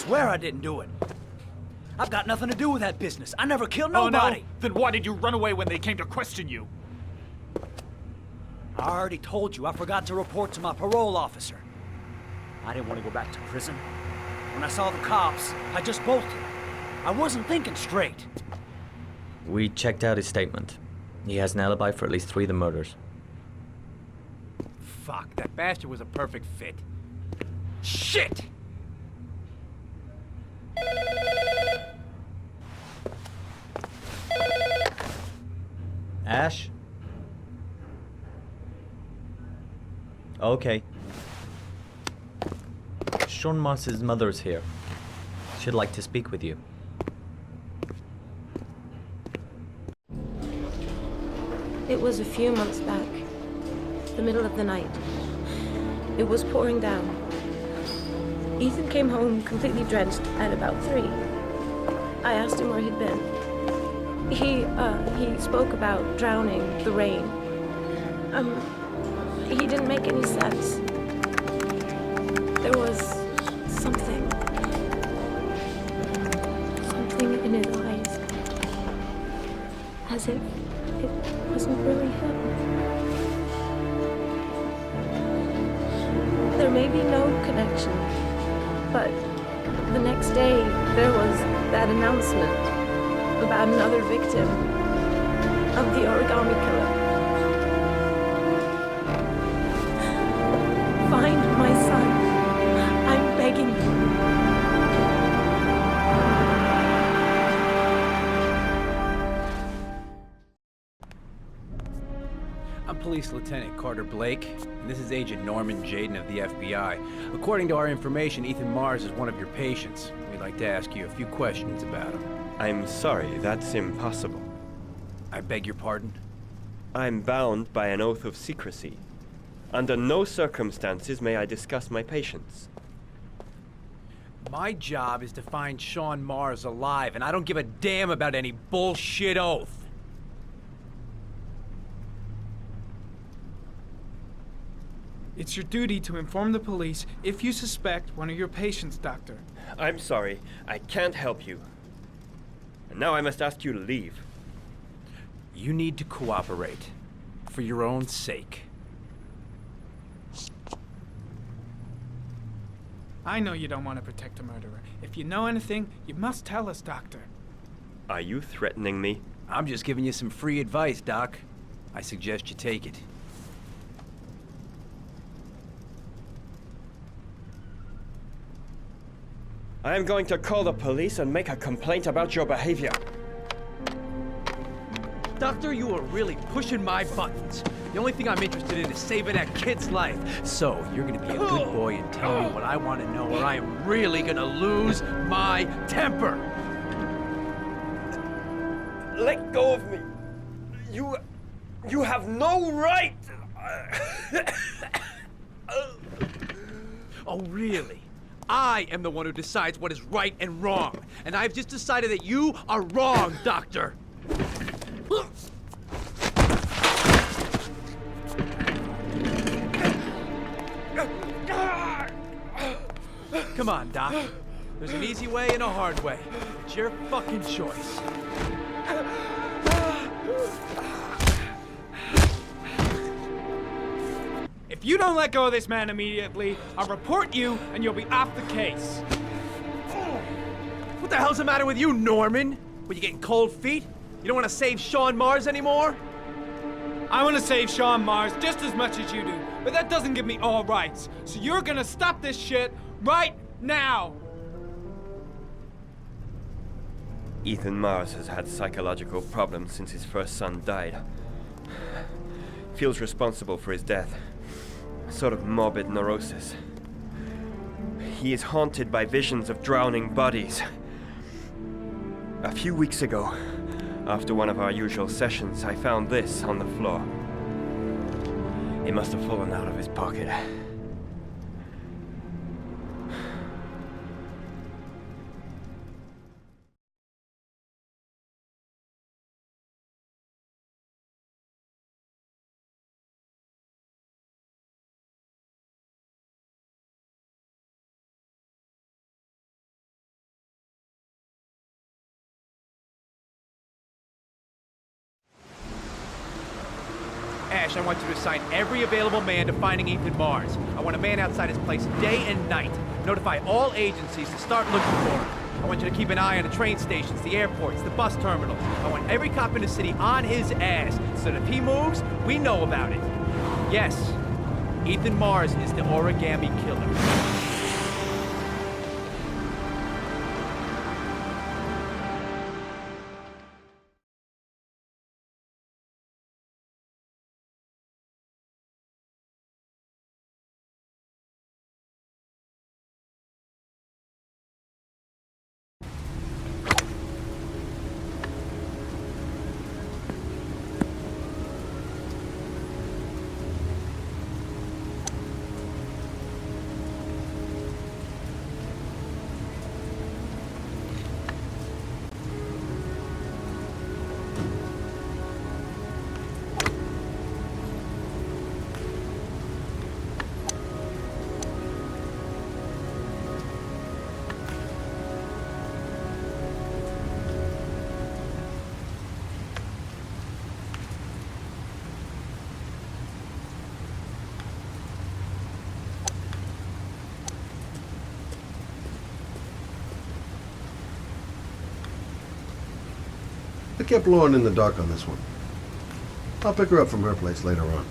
swear I didn't do it. I've got nothing to do with that business. I never killed nobody. Oh, no? Then why did you run away when they came to question you? I already told you I forgot to report to my parole officer. I didn't want to go back to prison. When I saw the cops, I just bolted. I wasn't thinking straight. We checked out his statement. He has an alibi for at least 3 of the murders. Fuck, that bastard was a perfect fit. Shit! Ash? Okay. Sean Moss's mother's here. She'd like to speak with you. It was a few months back, the middle of the night. It was pouring down. Ethan came home completely drenched at about 3. I asked him where he'd been. He spoke about drowning, the rain. He didn't make any sense. There was something in his eyes. As if it wasn't really him. There may be no connection, but the next day there was that announcement about another victim of the Origami Killer. Find my son. I'm begging you. I'm Police Lieutenant Carter Blake, and this is Agent Norman Jaden of the FBI. According to our information, Ethan Mars is one of your patients. We'd like to ask you a few questions about him. I'm sorry, that's impossible. I beg your pardon? I'm bound by an oath of secrecy. Under no circumstances may I discuss my patients. My job is to find Sean Mars alive, and I don't give a damn about any bullshit oath. It's your duty to inform the police if you suspect one of your patients, Doctor. I'm sorry, I can't help you. And now I must ask you to leave. You need to cooperate, for your own sake. I know you don't want to protect a murderer. If you know anything, you must tell us, Doctor. Are you threatening me? I'm just giving you some free advice, Doc. I suggest you take it. I am going to call the police and make a complaint about your behavior. Doctor, you are really pushing my buttons. The only thing I'm interested in is saving that kid's life. So, you're gonna be a good boy and tell me what I want to know, or I am really gonna lose my temper! Let go of me. You have no right. Oh, really? I am the one who decides what is right and wrong. And I've just decided that you are wrong, Doctor. Come on, Doc. There's an easy way and a hard way. It's your fucking choice. If you don't let go of this man immediately, I'll report you and you'll be off the case. What the hell's the matter with you, Norman? What, you getting cold feet? You don't want to save Sean Mars anymore? I want to save Sean Mars just as much as you do, but that doesn't give me all rights. So you're gonna stop this shit right now. Ethan Mars has had psychological problems since his first son died. Feels responsible for his death. A sort of morbid neurosis. He is haunted by visions of drowning bodies. A few weeks ago, after one of our usual sessions, I found this on the floor. It must have fallen out of his pocket. cash, I want you to assign every available man to finding Ethan Mars. I want a man outside his place day and night. Notify all agencies to start looking for him. I want you to keep an eye on the train stations, the airports, the bus terminals. I want every cop in the city on his ass, so that if he moves, we know about it. Yes, Ethan Mars is the Origami Killer. I kept Lauren in the dark on this one. I'll pick her up from her place later on.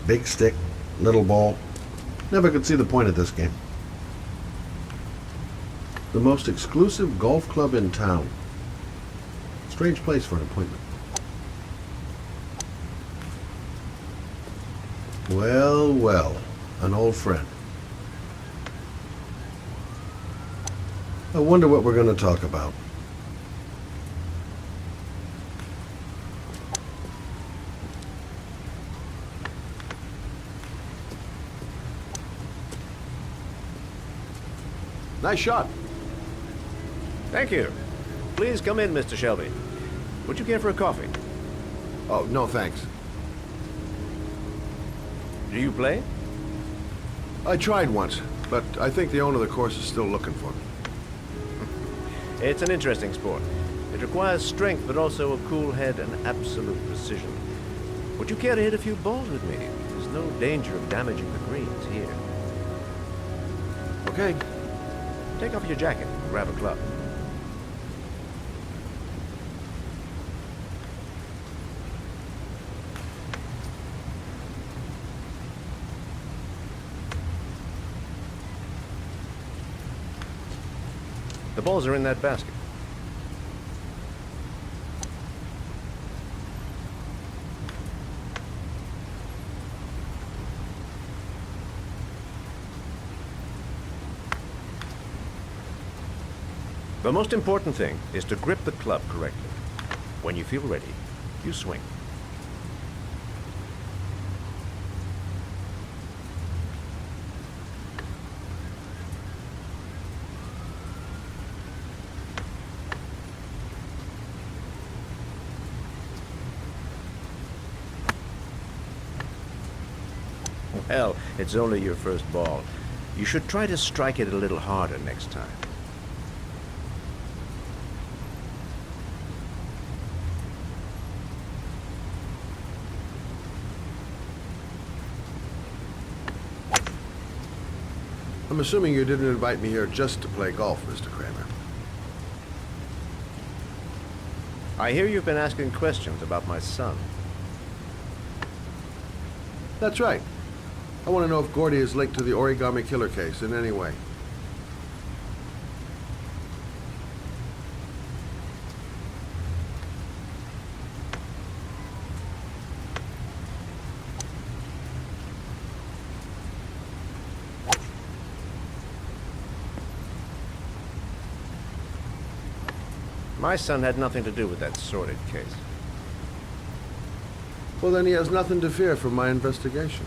Big stick, little ball. Never could see the point of this game. The most exclusive golf club in town. Strange place for an appointment. Well, well, an old friend. I wonder what we're going to talk about. Nice shot. Thank you. Please come in, Mr. Shelby. Would you care for a coffee? Oh, no thanks. Do you play? I tried once, but I think the owner of the course is still looking for me. It's an interesting sport. It requires strength, but also a cool head and absolute precision. Would you care to hit a few balls with me? There's no danger of damaging the greens here. Okay. Take off your jacket and grab a club. The balls are in that basket. The most important thing is to grip the club correctly. When you feel ready, you swing. Well, it's only your first ball. You should try to strike it a little harder next time. I'm assuming you didn't invite me here just to play golf, Mr. Kramer. I hear you've been asking questions about my son. That's right. I want to know if Gordy is linked to the Origami Killer case in any way. My son had nothing to do with that sordid case. Well, then he has nothing to fear from my investigation.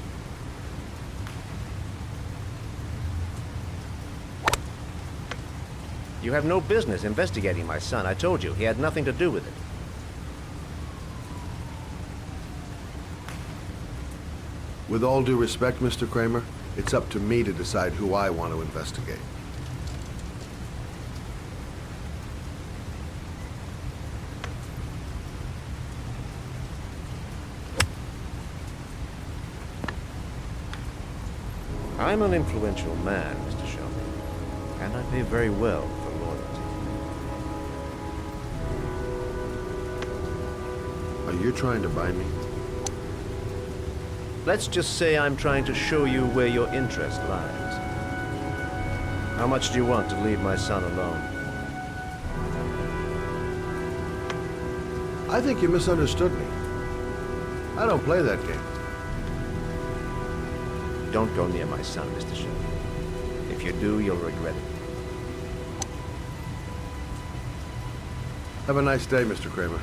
You have no business investigating my son. I told you, he had nothing to do with it. With all due respect, Mr. Kramer, it's up to me to decide who I want to investigate. I'm an influential man, Mr. Shelby, and I pay very well for loyalty. Are you trying to buy me? Let's just say I'm trying to show you where your interest lies. How much do you want to leave my son alone? I think you misunderstood me. I don't play that game. Don't go near my son, Mr. Shelby. If you do, you'll regret it. Have a nice day, Mr. Kramer.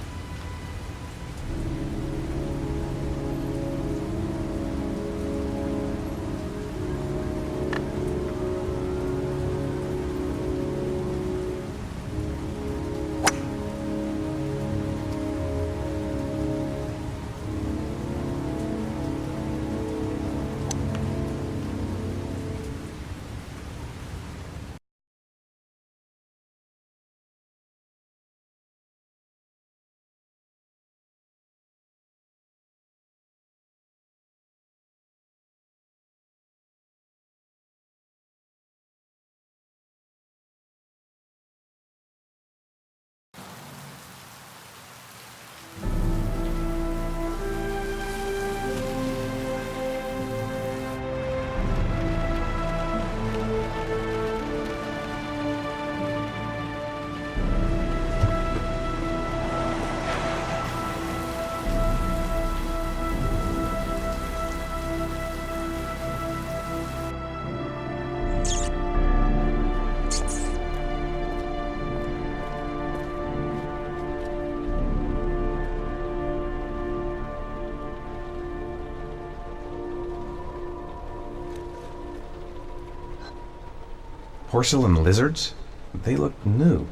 Porcelain lizards? They look new.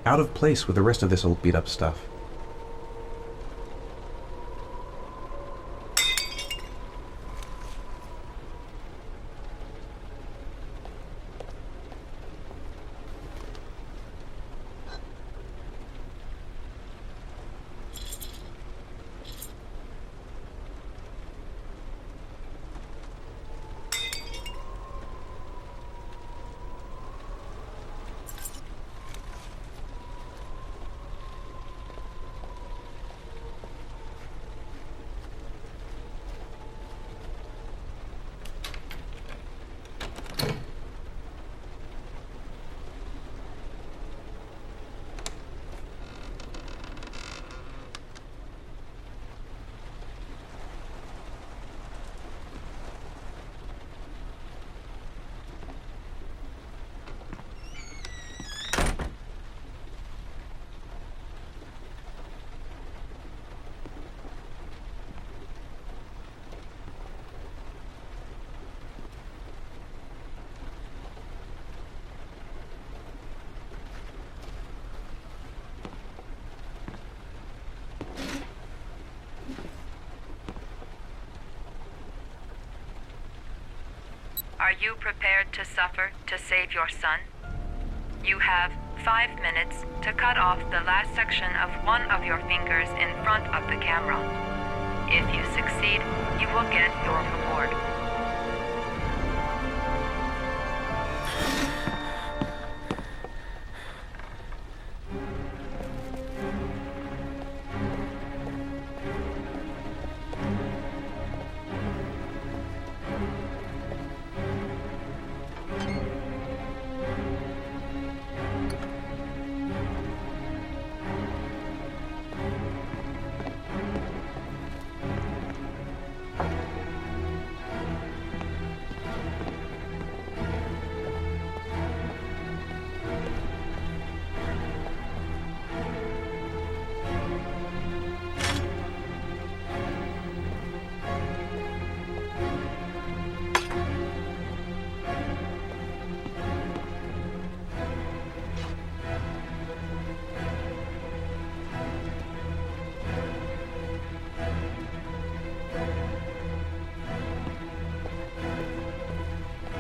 Out of place with the rest of this old beat-up stuff. Are you prepared to suffer to save your son? You have 5 minutes to cut off the last section of one of your fingers in front of the camera. If you succeed, you will get your reward.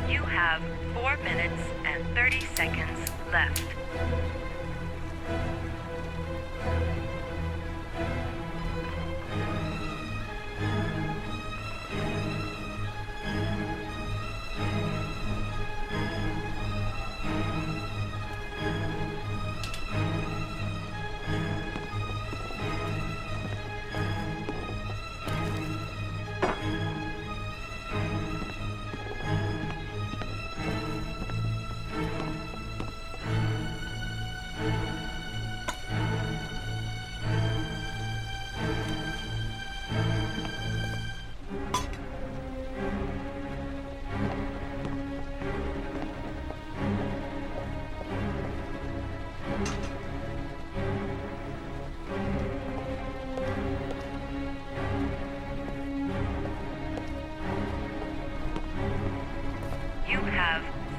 You have 4 minutes and 30 seconds left.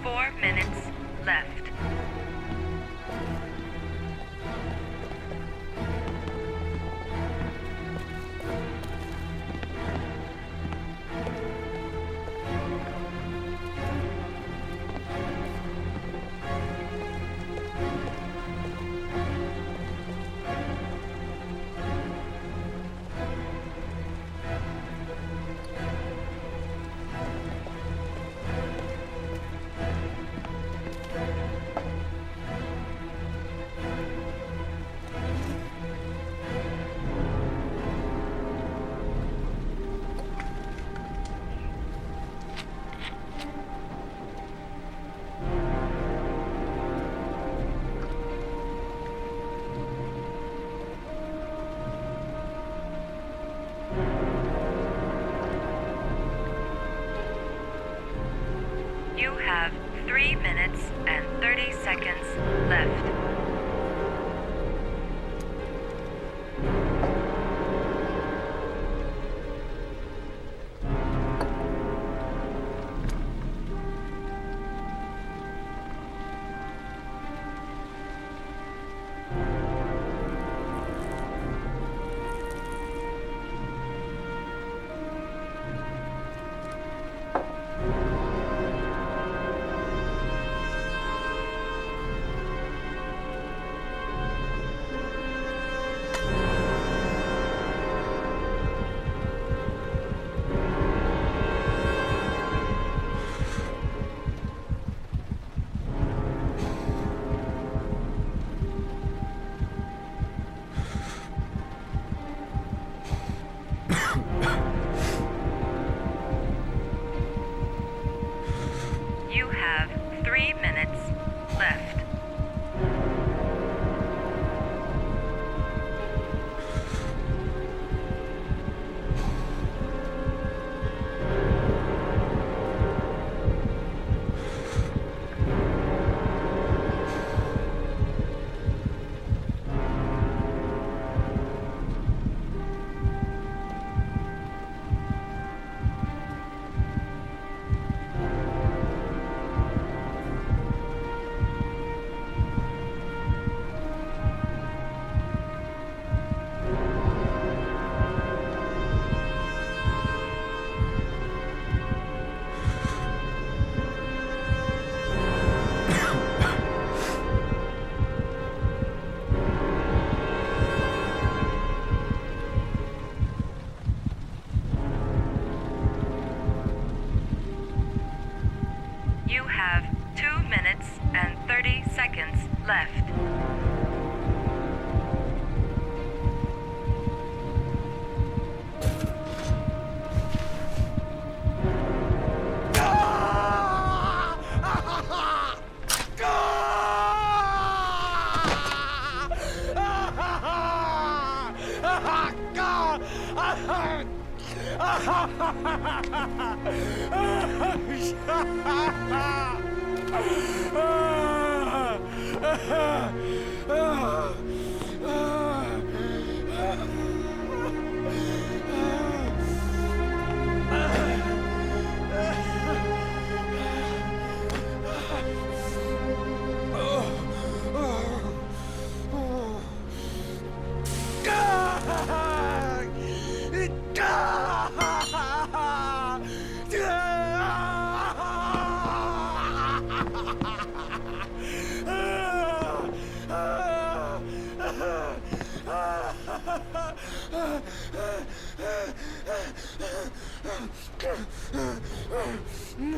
4 minutes left. You have 3 minutes and 30 seconds left. You have 3 minutes left. You have 2 minutes and 30 seconds left.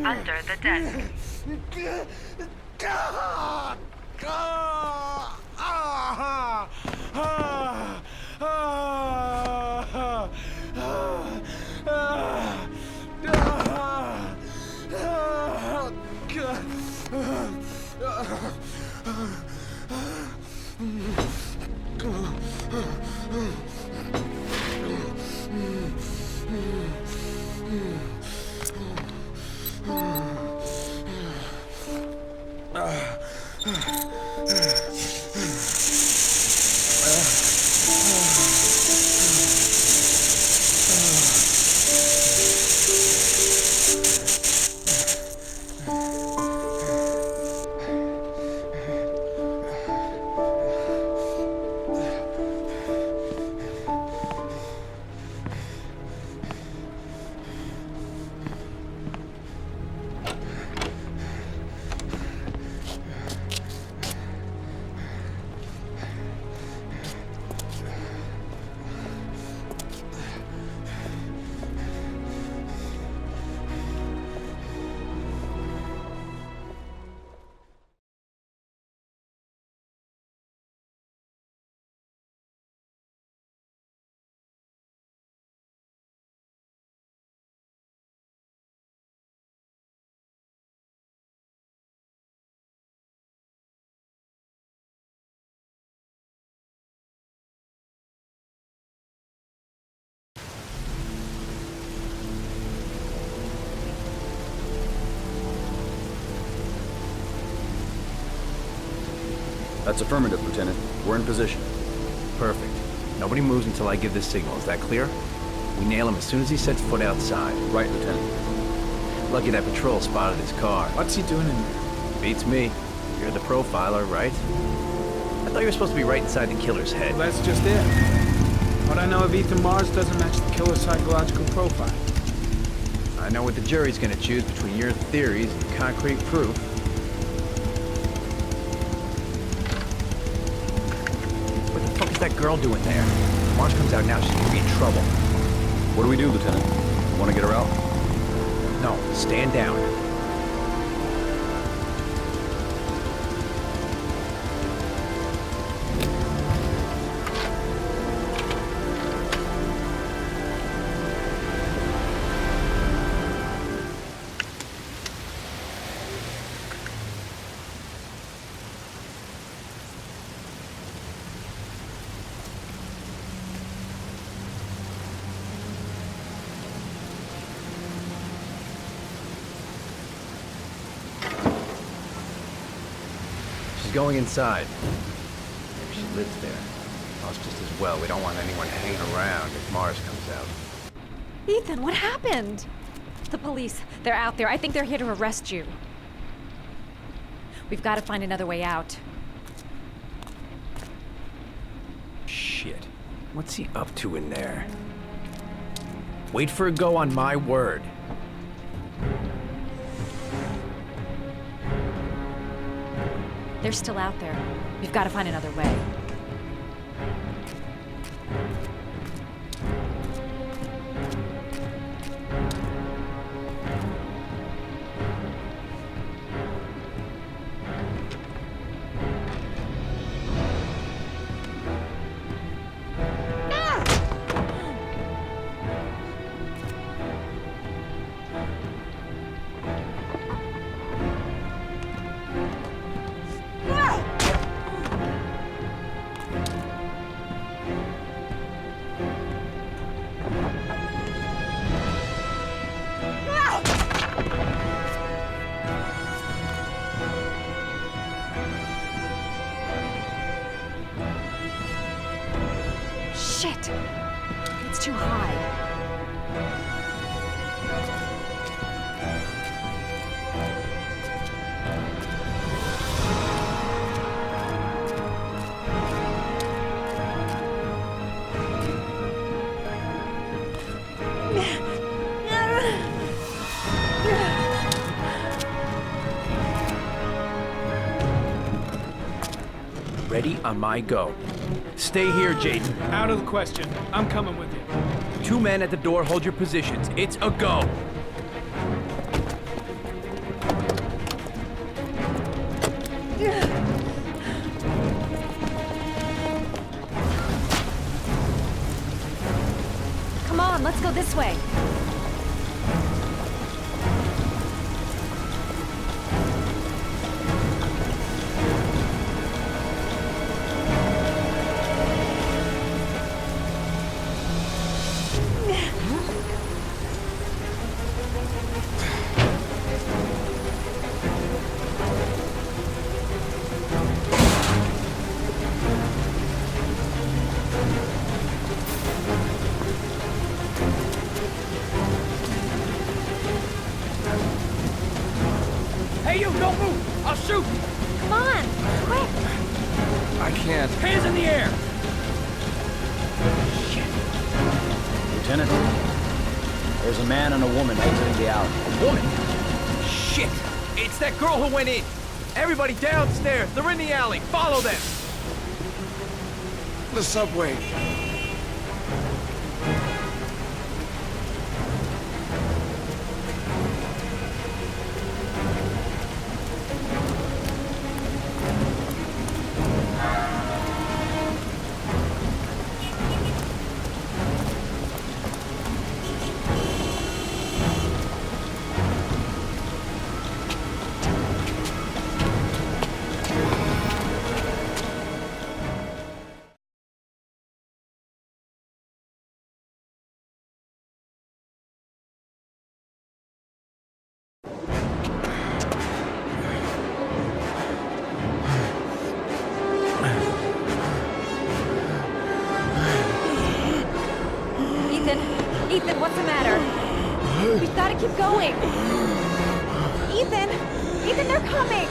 Under the desk. That's affirmative, Lieutenant. We're in position. Perfect. Nobody moves until I give the signal. Is that clear? We nail him as soon as he sets foot outside. Right, Lieutenant. Lucky that patrol spotted his car. What's he doing in there? Beats me. You're the profiler, right? I thought you were supposed to be right inside the killer's head. Well, that's just it. What I know of Ethan Mars doesn't match the killer's psychological profile. I know what the jury's gonna choose between your theories and concrete proof. What the fuck is that girl doing there? If Mars comes out now, she's gonna be in trouble. What do we do, Lieutenant? Want to get her out? No, stand down. She's going inside. Maybe she lives there. Oh, it's just as well. We don't want anyone hanging around if Mars comes out. Ethan, what happened? The police. They're out there. I think they're here to arrest you. We've got to find another way out. Shit. What's he up to in there? Wait for a go on my word. They're still out there. We've got to find another way. Shit! It's too high. Ready on my go. Stay here, Jaden. Out of the question. I'm coming with you. 2 men at the door, hold your positions. It's a go. Come on, let's go this way. Hey, you, don't move! I'll shoot! Come on, quick! I can't. Hands in the air! Lieutenant, there's a man and a woman exiting the alley. A woman? Shit! It's that girl who went in! Everybody downstairs! They're in the alley! Follow them! The subway. We've got to keep going. Ethan! Ethan, they're coming!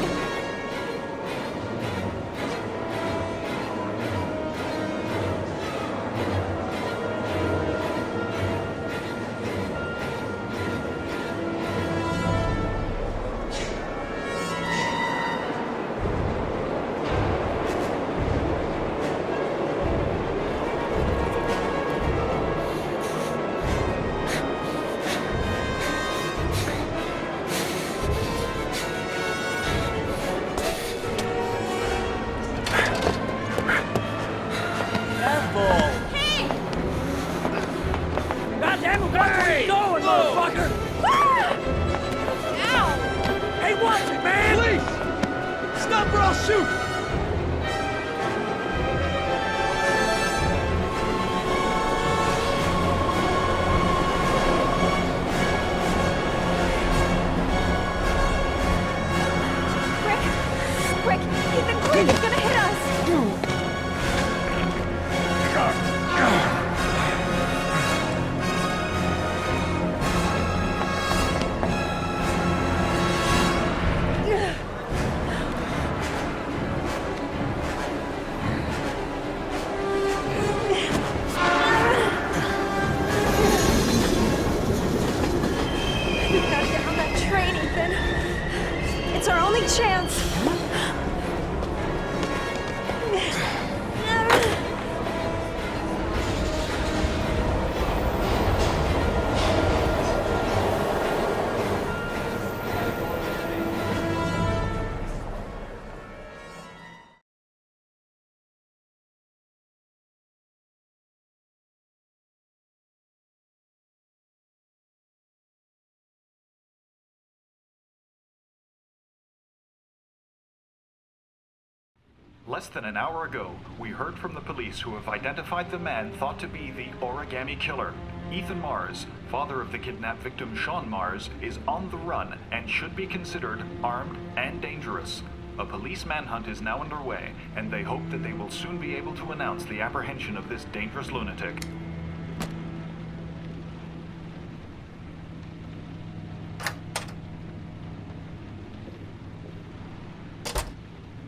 Less than an hour ago, we heard from the police who have identified the man thought to be the Origami Killer. Ethan Mars, father of the kidnapped victim Sean Mars, is on the run and should be considered armed and dangerous. A police manhunt is now underway, and they hope that they will soon be able to announce the apprehension of this dangerous lunatic.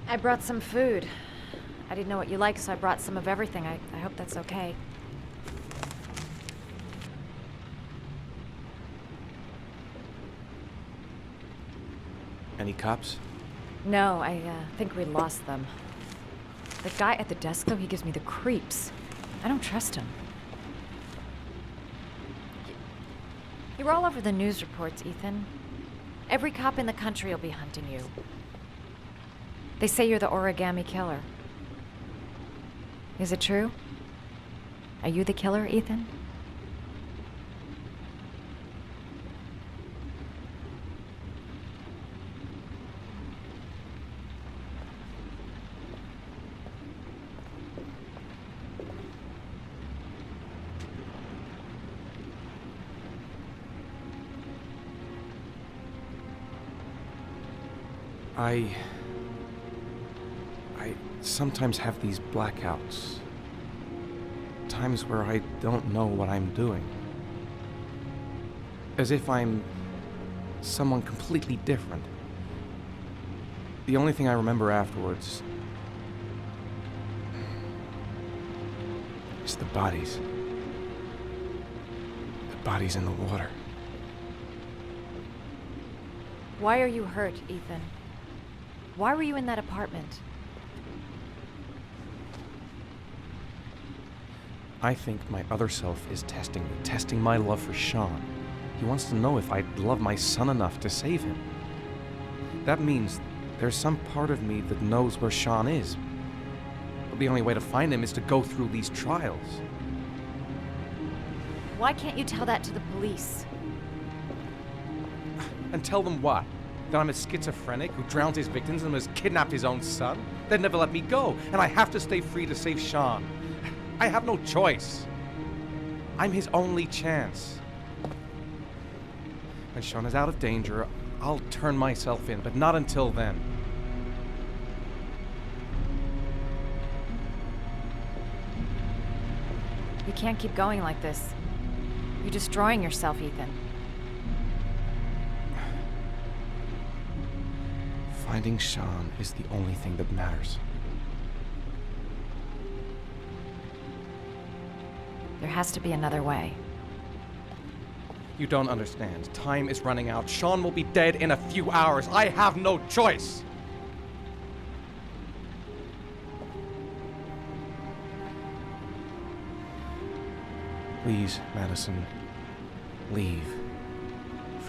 I brought some food. I didn't know what you like, so I brought some of everything. I hope that's okay. Any cops? No, I think we lost them. The guy at the desk, though, he gives me the creeps. I don't trust him. You're all over the news reports, Ethan. Every cop in the country will be hunting you. They say you're the Origami Killer. Is it true? Are you the killer, Ethan? I sometimes have these blackouts. Times where I don't know what I'm doing. As if I'm someone completely different. The only thing I remember afterwards is the bodies. The bodies in the water. Why are you hurt, Ethan? Why were you in that apartment? I think my other self is testing me, testing my love for Sean. He wants to know if I'd love my son enough to save him. That means there's some part of me that knows where Sean is. But the only way to find him is to go through these trials. Why can't you tell that to the police? And tell them what? That I'm a schizophrenic who drowned his victims and has kidnapped his own son? They'd never let me go, and I have to stay free to save Sean. I have no choice. I'm his only chance. When Sean is out of danger, I'll turn myself in, but not until then. You can't keep going like this. You're destroying yourself, Ethan. Finding Sean is the only thing that matters. There has to be another way. You don't understand. Time is running out. Sean will be dead in a few hours. I have no choice. Please, Madison, leave.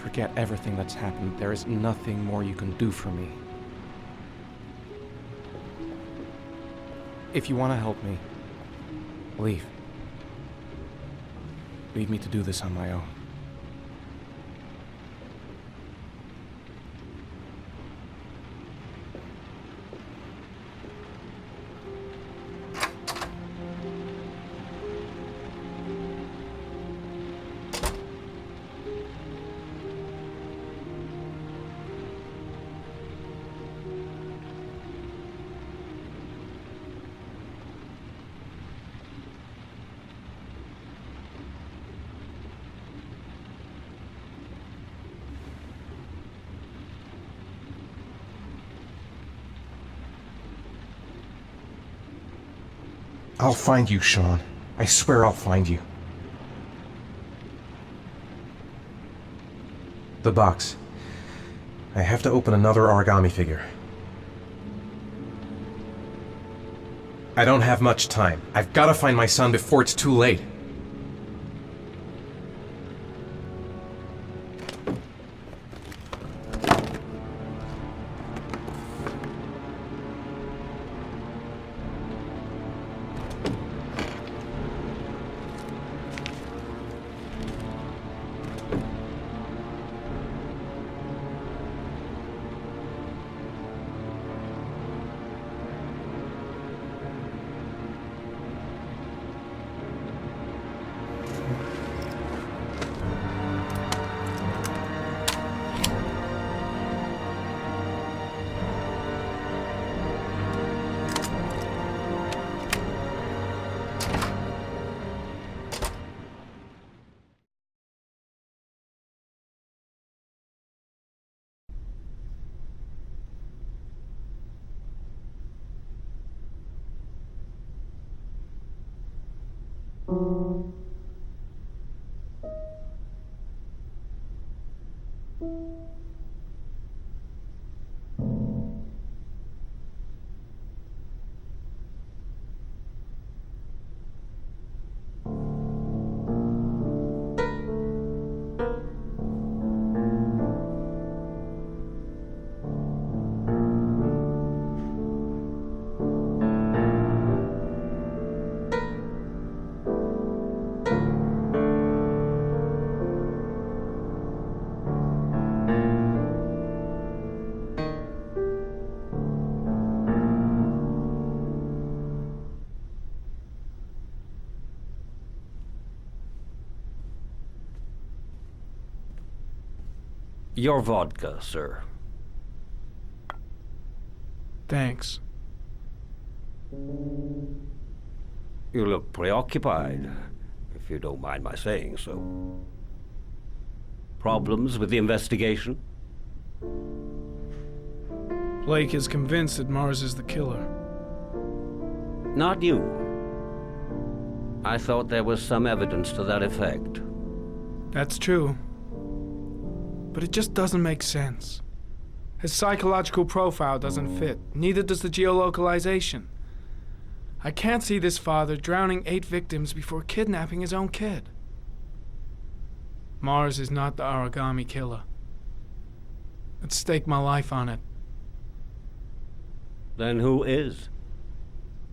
Forget everything that's happened. There is nothing more you can do for me. If you want to help me, leave. Leave me to do this on my own. I'll find you, Sean. I swear I'll find you. The box. I have to open another origami figure. I don't have much time. I've got to find my son before it's too late. Your vodka, sir. Thanks. You look preoccupied, if you don't mind my saying so. Problems with the investigation? Blake is convinced that Mars is the killer. Not you. I thought there was some evidence to that effect. That's true. But it just doesn't make sense. His psychological profile doesn't fit. Neither does the geolocalization. I can't see this father drowning 8 victims before kidnapping his own kid. Mars is not the Origami Killer. I'd stake my life on it. Then who is?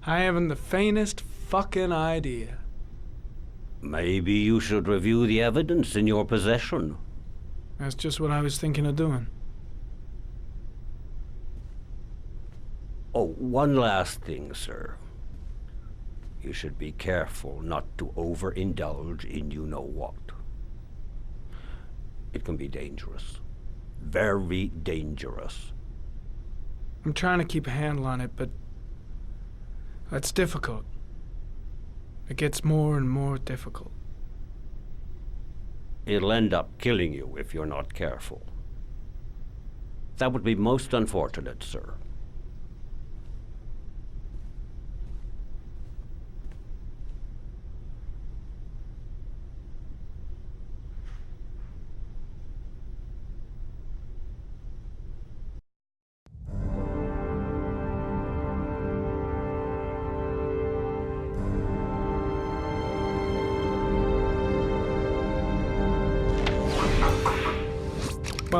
I haven't the faintest fucking idea. Maybe you should review the evidence in your possession. That's just what I was thinking of doing. Oh, one last thing, sir. You should be careful not to overindulge in you-know-what. It can be dangerous. Very dangerous. I'm trying to keep a handle on it, but that's difficult. It gets more and more difficult. It'll end up killing you if you're not careful. That would be most unfortunate, sir.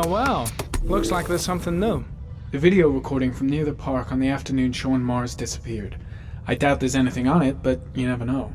Well, looks like there's something new. The video recording from near the park on the afternoon Sean Mars disappeared. I doubt there's anything on it, but you never know.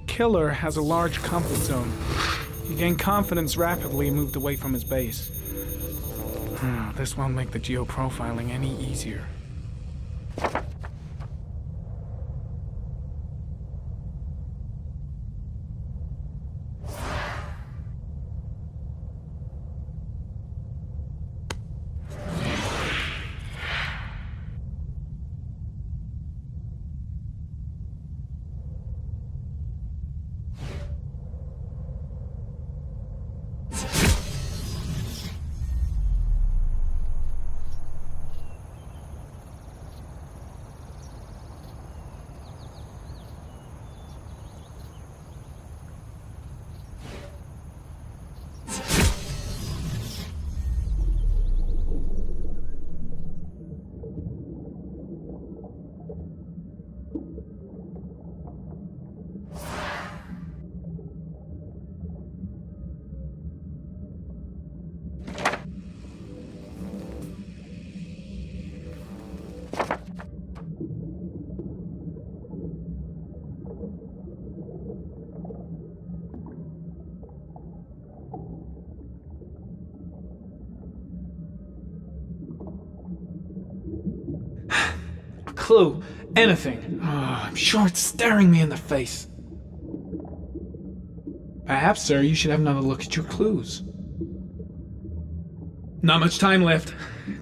Killer has a large comfort zone. He gained confidence rapidly and moved away from his base. This won't make the geoprofiling any easier. Clue. Anything. I'm sure it's staring me in the face. Perhaps, sir, you should have another look at your clues. Not much time left.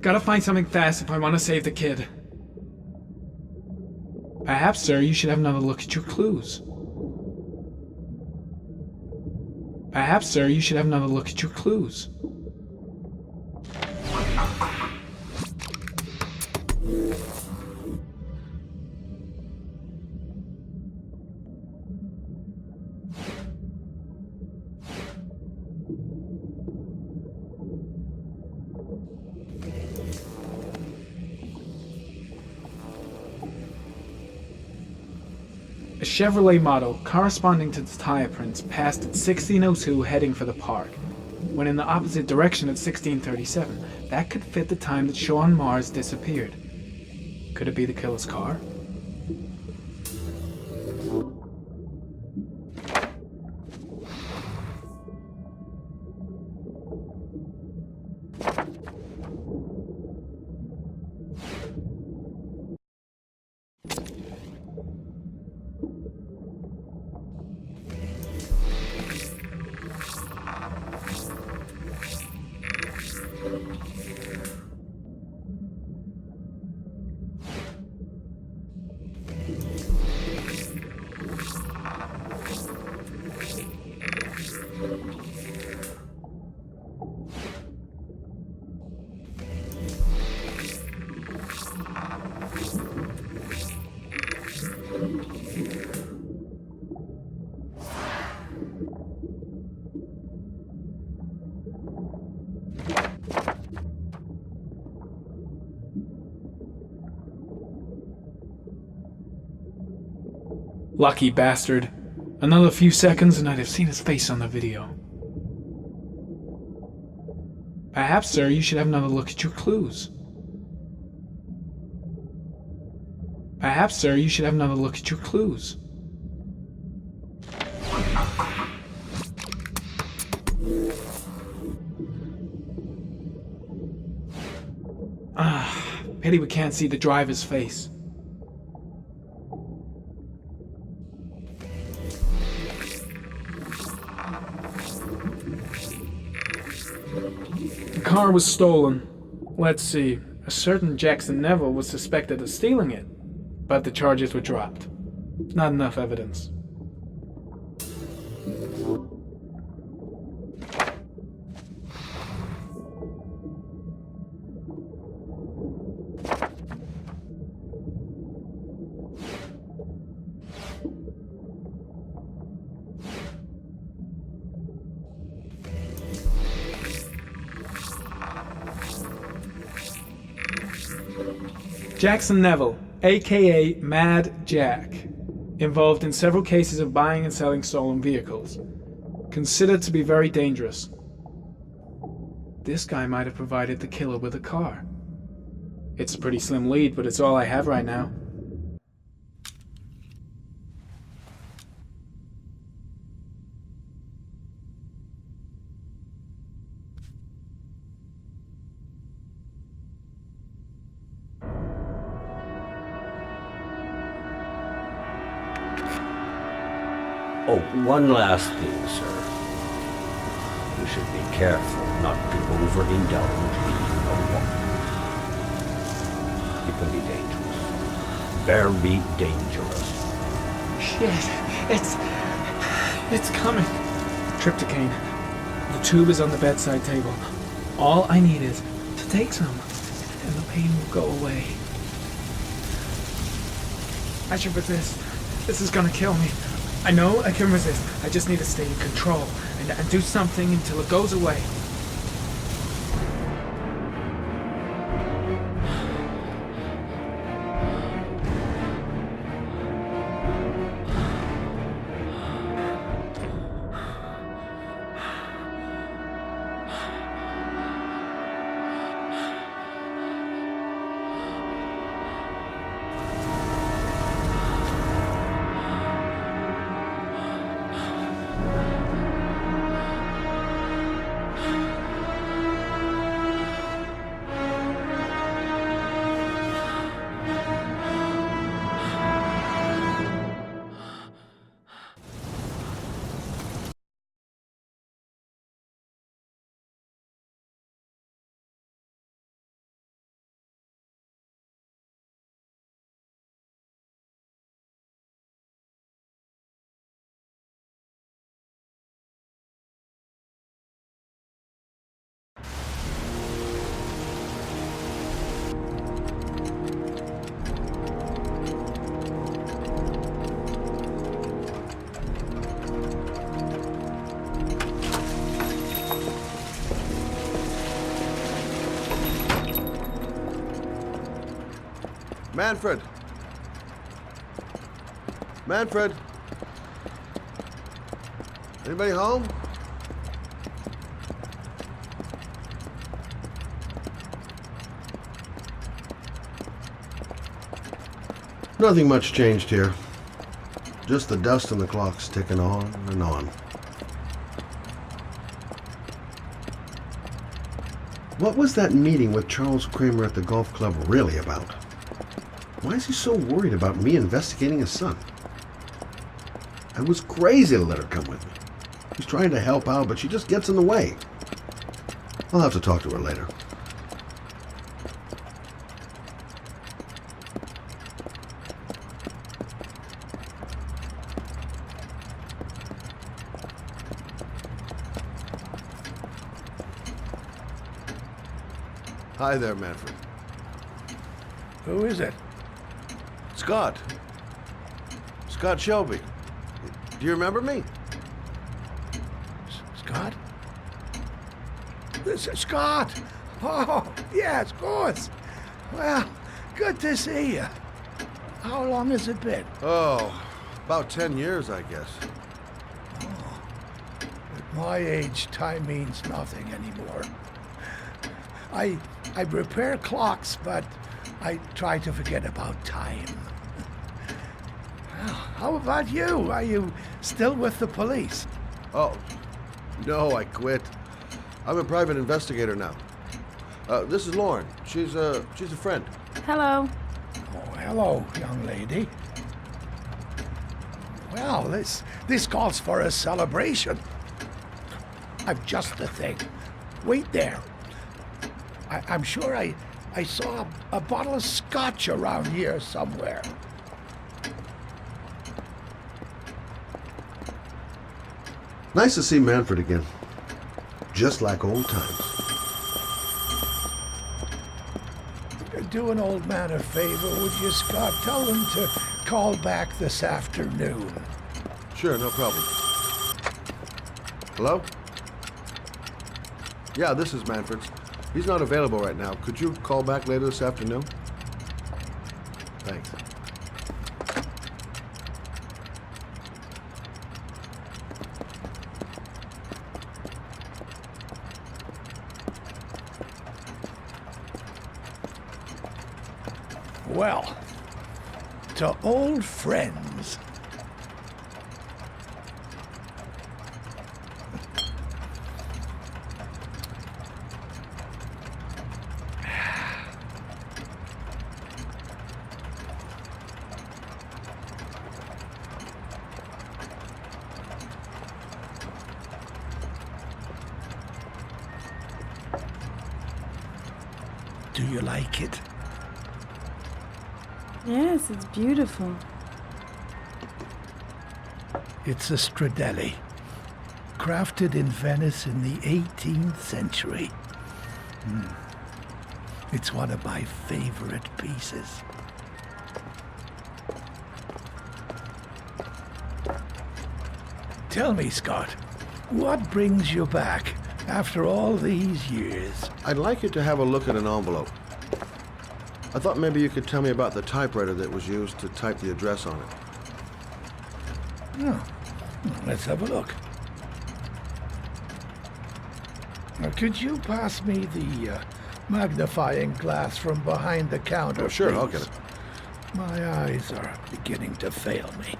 Gotta find something fast if I want to save the kid. Perhaps, sir, you should have another look at your clues. Perhaps, sir, you should have another look at your clues. A Chevrolet model corresponding to the tire prints passed at 16:02 heading for the park, when in the opposite direction at 16:37. That could fit the time that Sean Mars disappeared. Could it be the killer's car? Lucky bastard. Another few seconds and I'd have seen his face on the video. Perhaps, sir, you should have another look at your clues. Perhaps, sir, you should have another look at your clues. Pity we can't see the driver's face. The car was stolen. Let's see. A certain Jackson Neville was suspected of stealing it, but the charges were dropped. Not enough evidence. Jackson Neville, aka Mad Jack, involved in several cases of buying and selling stolen vehicles. Considered to be very dangerous. This guy might have provided the killer with a car. It's a pretty slim lead, but it's all I have right now. Oh, one last thing, sir. You should be careful not to overindulge in a woman. It can be dangerous. Very dangerous. Shit, it's coming. Trypticane. The tube is on the bedside table. All I need is to take some, and the pain will go away. I should resist. This is gonna kill me. I know I can resist. I just need to stay in control and do something until it goes away. Manfred! Manfred! Anybody home? Nothing much changed here. Just the dust and the clocks ticking on and on. What was that meeting with Charles Kramer at the golf club really about? Why is he so worried about me investigating his son? I was crazy to let her come with me. She's trying to help out, but she just gets in the way. I'll have to talk to her later. Hi there, Manfred. Who is it? Scott. Scott Shelby. Do you remember me? Scott? This is Scott! Oh, yes, of course. Well, good to see you. How long has it been? Oh, about 10 years, I guess. Oh, at my age, time means nothing anymore. I repair clocks, but I try to forget about time. Well, how about you? Are you still with the police? Oh, no, I quit. I'm a private investigator now. This is Lauren. She's a friend. Hello. Oh, hello, young lady. Well, this calls for a celebration. I'm just the thing. Wait there. I'm sure I saw a bottle of scotch around here somewhere. Nice to see Manfred again. Just like old times. Do an old man a favor, would you, Scott? Tell him to call back this afternoon. Sure, no problem. Hello? Yeah, this is Manfred's. He's not available right now. Could you call back later this afternoon? Thanks. Well, to old friends. Do you like it? Yes, it's beautiful. It's a Stradelli, crafted in Venice in the 18th century. It's one of my favorite pieces. Tell me, Scott, what brings you back after all these years? I'd like you to have a look at an envelope. I thought maybe you could tell me about the typewriter that was used to type the address on it. Oh, let's have a look. Now, could you pass me the magnifying glass from behind the counter, Oh, sure, please? I'll get it. My eyes are beginning to fail me.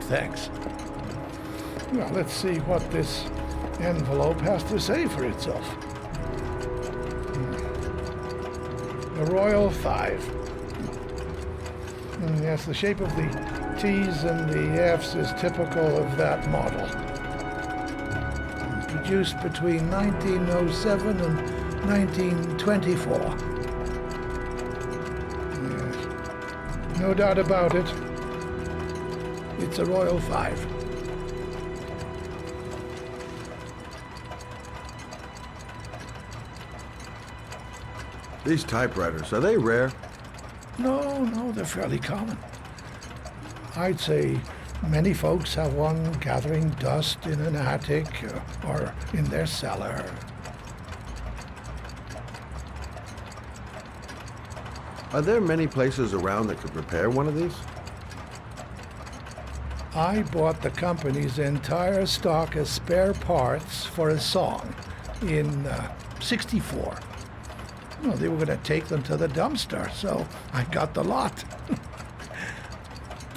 Thanks. Now, let's see what this envelope has to say for itself. The Royal 5. Yes, the shape of the T's and the F's is typical of that model. Produced between 1907 and 1924. Yes. No doubt about it. It's a Royal 5. These typewriters, are they rare? No, they're fairly common. I'd say many folks have one gathering dust in an attic or in their cellar. Are there many places around that could repair one of these? I bought the company's entire stock of spare parts for a song in '64. Well, they were going to take them to the dumpster, so I got the lot.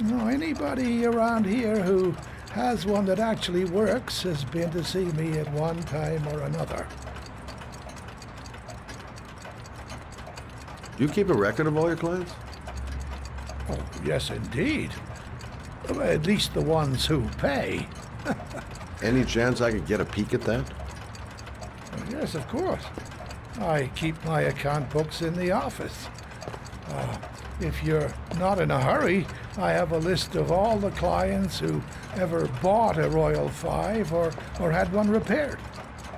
Anybody around here who has one that actually works has been to see me at one time or another. Do you keep a record of all your clients? Oh, yes, indeed. At least the ones who pay. Any chance I could get a peek at that? Yes, of course. I keep my account books in the office. If you're not in a hurry, I have a list of all the clients who ever bought a Royal 5 or had one repaired.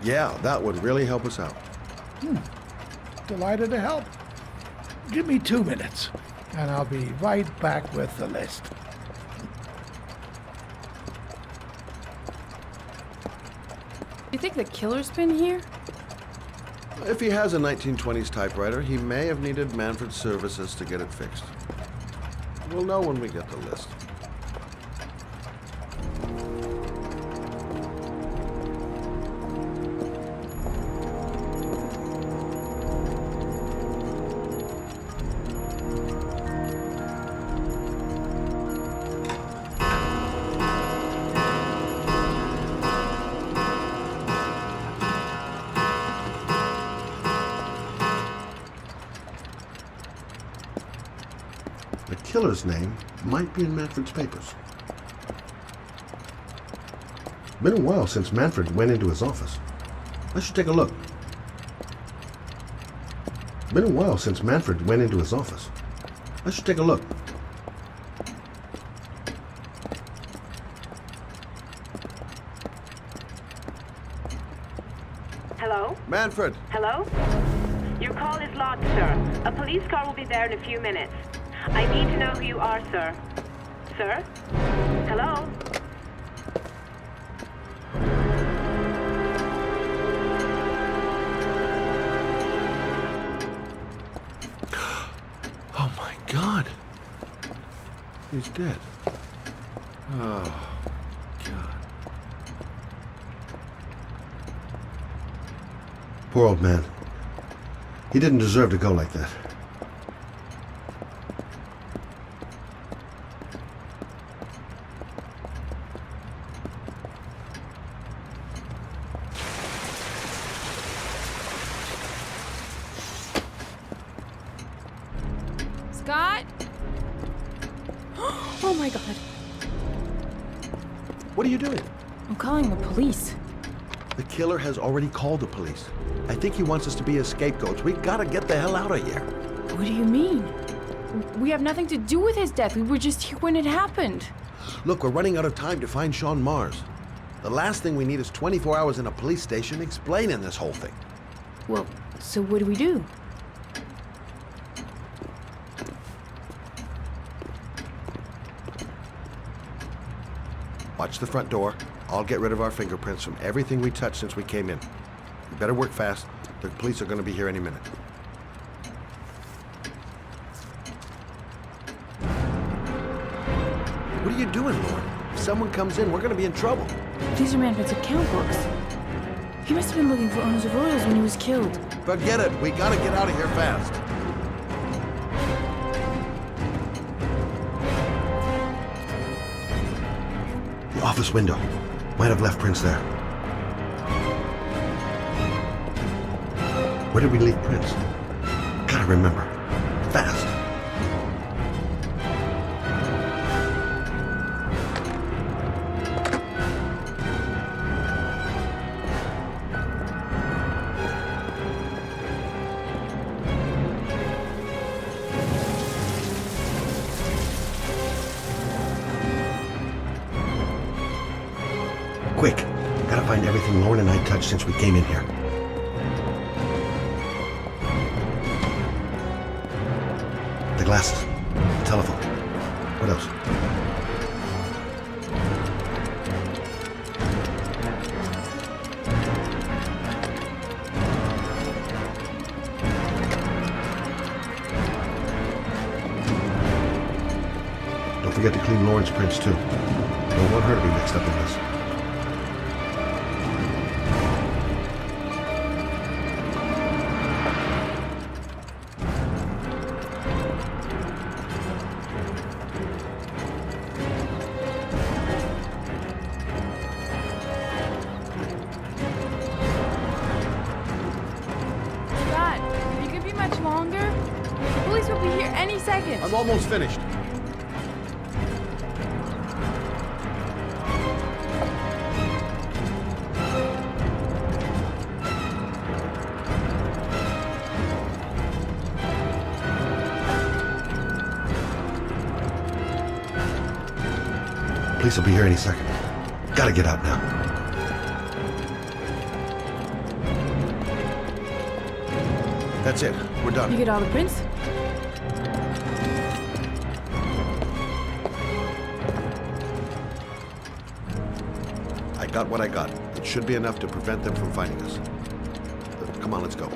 Yeah, that would really help us out. Delighted to help. Give me 2 minutes, and I'll be right back with the list. You think the killer's been here? If he has a 1920s typewriter, he may have needed Manfred's services to get it fixed. We'll know when we get the list. The killer's name might be in Manfred's papers. Been a while since Manfred went into his office. I should take a look. Been a while since Manfred went into his office. I should take a look. Hello? Manfred! Hello? Your call is logged, sir. A police car will be there in a few minutes. I need to know who you are, sir. Sir? Hello? Oh my God! He's dead. Oh, God. Poor old man. He didn't deserve to go like that. Scott? Oh my God. What are you doing? I'm calling the police. The killer has already called the police. I think he wants us to be his scapegoats. We gotta get the hell out of here. What do you mean? We have nothing to do with his death. We were just here when it happened. Look, we're running out of time to find Sean Mars. The last thing we need is 24 hours in a police station explaining this whole thing. Well, so what do we do? Watch the front door. I'll get rid of our fingerprints from everything we touched since we came in. You better work fast. The police are going to be here any minute. What are you doing, Lauren? If someone comes in, we're going to be in trouble. These are Manfred's account books. He must have been looking for owners of Royals when he was killed. Forget it. We got to get out of here fast. The office window. Might have left prints there. Where did we leave prints? Gotta remember. Fast. Quick. Gotta find everything Lauren and I touched since we came in here. The glasses. The telephone. What else? Don't forget to clean Lauren's prints too. Don't want her to be mixed up in this. I'm almost finished. Police will be here any second. Gotta get out now. That's it. We're done. You get all the prints? I got what I got. It should be enough to prevent them from finding us. Come on, let's go.